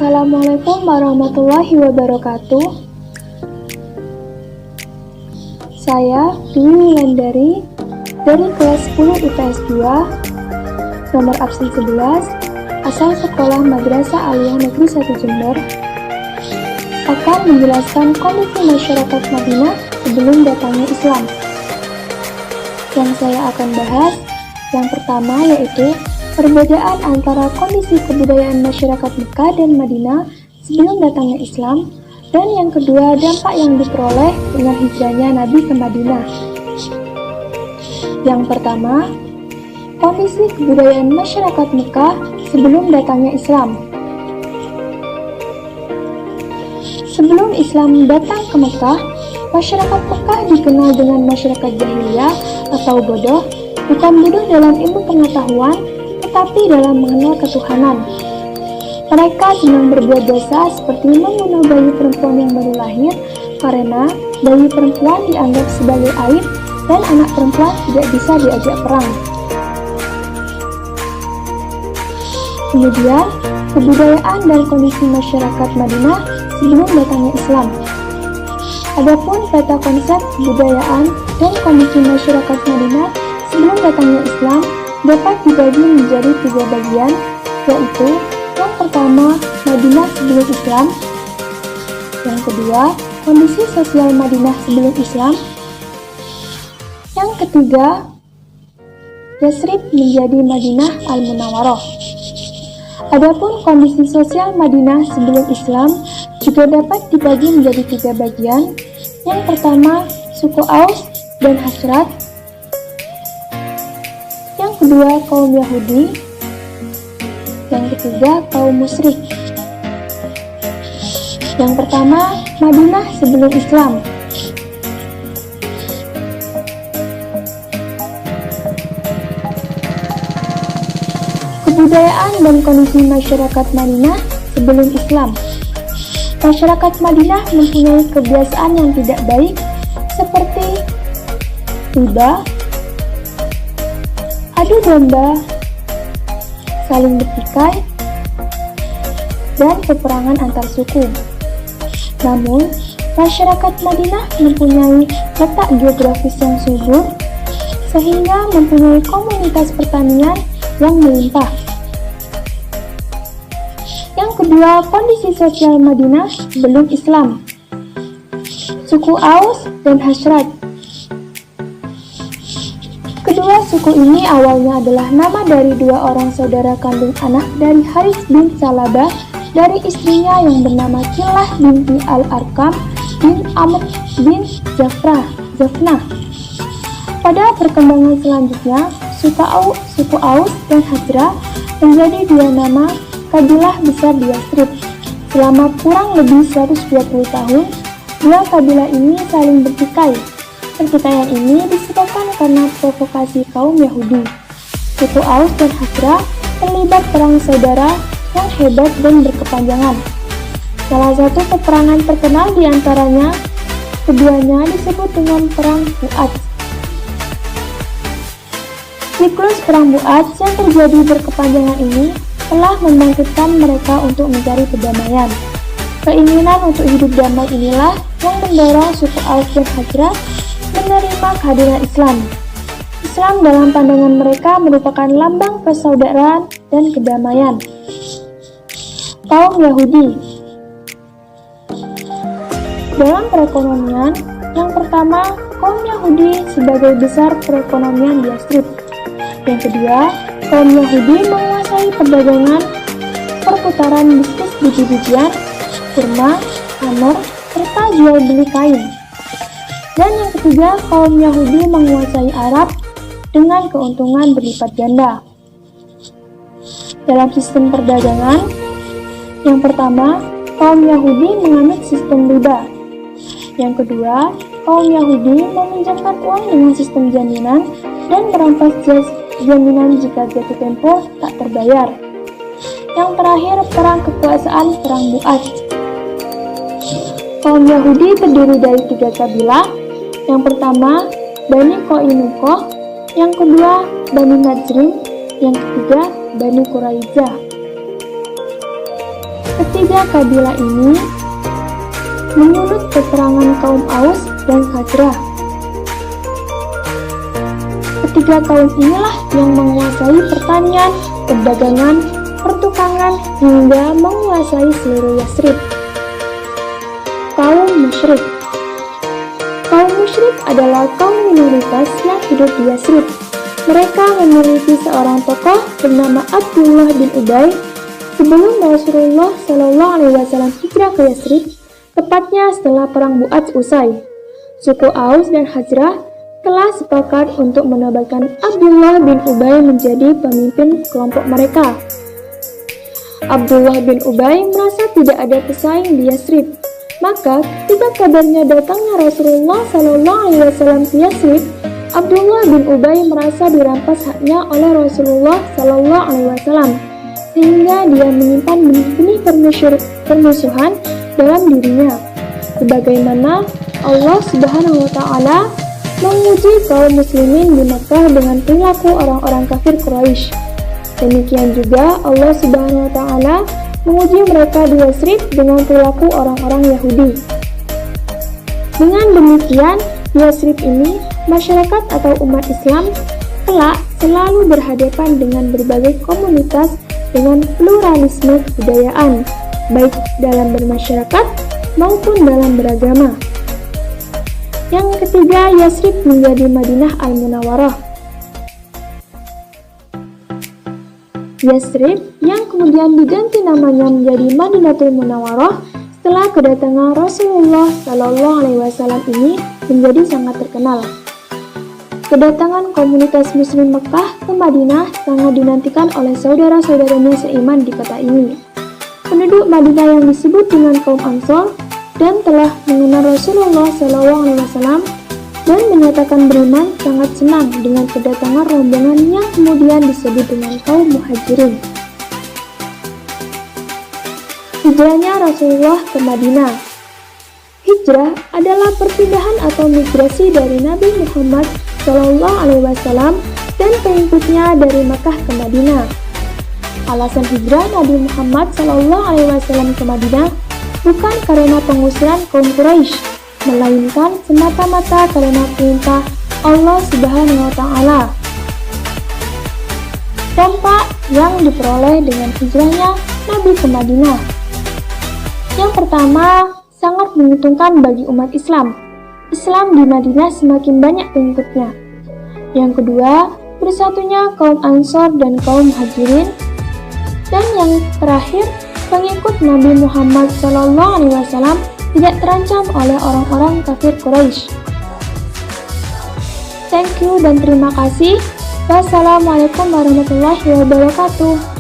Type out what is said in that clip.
Assalamualaikum warahmatullahi wabarakatuh. Saya Dwi Wulandari dari kelas 10 IPS 2, nomor absen 11, asal sekolah Madrasah Aliyah Negeri 1 Jember, akan menjelaskan kondisi masyarakat Madinah sebelum datangnya Islam. Yang saya akan bahas, yang pertama yaitu perbedaan antara kondisi kebudayaan masyarakat Mekah dan Madinah sebelum datangnya Islam, dan yang kedua dampak yang diperoleh dengan hijrahnya Nabi ke Madinah. Yang pertama, kondisi kebudayaan masyarakat Mekah sebelum datangnya Islam. Sebelum Islam datang ke Mekah, masyarakat Mekah dikenal dengan masyarakat jahiliyah atau bodoh, bukan bodoh dalam ilmu pengetahuan, tetapi dalam mengenal ketuhanan. Mereka senang berbuat dosa seperti membunuh bayi perempuan yang baru lahir, karena bayi perempuan dianggap sebagai aib dan anak perempuan tidak bisa diajak perang. Kemudian, kebudayaan dan kondisi masyarakat Madinah sebelum datangnya Islam. Adapun peta konsep kebudayaan dan kondisi masyarakat Madinah sebelum datangnya Islam dapat dibagi menjadi 3 bagian, yaitu yang pertama, Madinah sebelum Islam, yang kedua, kondisi sosial Madinah sebelum Islam, yang ketiga, Yasrib menjadi Madinah Al-Munawwaroh. Adapun kondisi sosial Madinah sebelum Islam juga dapat dibagi menjadi 3 bagian. Yang pertama, suku Aus dan Khazraj. Yang kedua, kaum Yahudi. Yang ketiga, kaum musyrik. Yang pertama, Madinah sebelum Islam. Kebudayaan dan kondisi masyarakat Madinah sebelum Islam. Masyarakat Madinah mempunyai kebiasaan yang tidak baik seperti riba, adu domba, saling bertikai, dan peperangan antar suku. Namun, masyarakat Madinah mempunyai letak geografis yang subur, sehingga mempunyai komunitas pertanian yang melimpah. Yang kedua, kondisi sosial Madinah sebelum Islam. Suku Aus dan Khazraj. Kedua suku ini awalnya adalah nama dari 2 orang saudara kandung anak dari Haris bin Salabah dari istrinya yang bernama Kilah binti Al-Arkam bin Amr bin Zafnah. Pada perkembangan selanjutnya, suku Aus dan Khazraj menjadi 2 nama kabilah besar di Yasrib. Selama kurang lebih 120 tahun, 2 kabilah ini saling bertikai. Pertikaian ini disebabkan karena provokasi kaum Yahudi. Suku Aus dan Khazraj terlibat perang saudara yang hebat dan berkepanjangan. Salah satu peperangan terkenal di antaranya, keduanya disebut dengan Perang Bu'ats. Siklus Perang Bu'ats yang terjadi berkepanjangan ini telah membangkitkan mereka untuk mencari perdamaian. Keinginan untuk hidup damai inilah yang mendorong suku Aus dan Khazraj menerima kehadiran Islam. Islam dalam pandangan mereka merupakan lambang persaudaraan dan kedamaian. Kaum Yahudi. Dalam perekonomian, yang pertama, kaum Yahudi sebagai besar perekonomian di Yasrib. Yang kedua, kaum Yahudi menguasai perdagangan, perputaran bisnis biji-bijian, kurma, hammer, serta jual beli kain. Dan yang ketiga, kaum Yahudi menguasai Arab dengan keuntungan berlipat ganda. Dalam sistem perdagangan, yang pertama, kaum Yahudi menganut sistem riba. Yang kedua, kaum Yahudi meminjamkan uang dengan sistem jaminan dan merampas jaminan jika jatuh tempo tak terbayar. Yang terakhir, perang kekuasaan Perang Bu'ats. Kaum Yahudi terdiri dari 3 kabilah. Yang pertama, Bani Qainuqah, yang kedua, Bani Najrim, yang ketiga, Bani Quraidah. Ketiga kabilah ini menyulut keterangan kaum Aus dan Khazraj. Ketiga kaum inilah yang menguasai pertanian, perdagangan, pertukangan, hingga menguasai seluruh Yasrib. Kaum musyrik. Kaum musyrik adalah kaum minoritas yang hidup di Yasrib. Mereka memiliki seorang tokoh bernama Abdullah bin Ubay. Sebelum Rasulullah SAW hijrah ke Yasrib, tepatnya setelah perang Bu'ats usai, suku Aus dan Khazraj telah sepakat untuk menobatkan Abdullah bin Ubay menjadi pemimpin kelompok mereka. Abdullah bin Ubay merasa tidak ada pesaing di Yasrib. Maka ketika kabarnya datangnya Rasulullah SAW ke Yasrib, Abdullah bin Ubay merasa dirampas haknya oleh Rasulullah SAW, sehingga dia menyimpan benih-benih permusuhan dalam dirinya. Sebagaimana Allah Subhanahu wa Ta'ala menguji kaum muslimin di Makkah dengan perilaku orang-orang kafir Quraisy. Demikian juga Allah Subhanahu wa Ta'ala menguji mereka di Yasrib dengan perilaku orang-orang Yahudi. Dengan demikian, di Yasrib ini, masyarakat atau umat Islam kelak selalu berhadapan dengan berbagai komunitas dengan pluralisme kebudayaan, baik dalam bermasyarakat maupun dalam beragama. Yang ketiga, Yasrib menjadi Madinah Al-Munawwarah. Yasrib yang kemudian diganti namanya menjadi Madinatul Munawwarah setelah kedatangan Rasulullah SAW ini menjadi sangat terkenal. Kedatangan komunitas Muslim Mekah ke Madinah sangat dinantikan oleh saudara-saudaranya seiman di kota ini. Penduduk Madinah yang disebut dengan kaum Ansor dan telah mengenal Rasulullah SAW dan menyatakan beriman sangat senang dengan kedatangan rombongan yang kemudian disebut dengan kaum Muhajirin. Hijrahnya Rasulullah ke Madinah. Hijrah adalah perpindahan atau migrasi dari Nabi Muhammad SAW dan pengikutnya dari Makkah ke Madinah. Alasan hijrah Nabi Muhammad SAW ke Madinah bukan karena pengusiran kaum Quraisy, melainkan semata-mata karena perintah Allah Subhanahu wa Ta'ala. Dampak yang diperoleh dengan hijrahnya Nabi ke Madinah. Yang pertama, sangat menguntungkan bagi umat Islam. Islam di Madinah semakin banyak pengikutnya. Yang kedua, bersatunya kaum Ansor dan kaum Muhajirin. Dan yang terakhir, pengikut Nabi Muhammad SAW tidak terancam oleh orang-orang kafir Quraisy. Thank you dan terima kasih. Wassalamualaikum warahmatullahi wabarakatuh.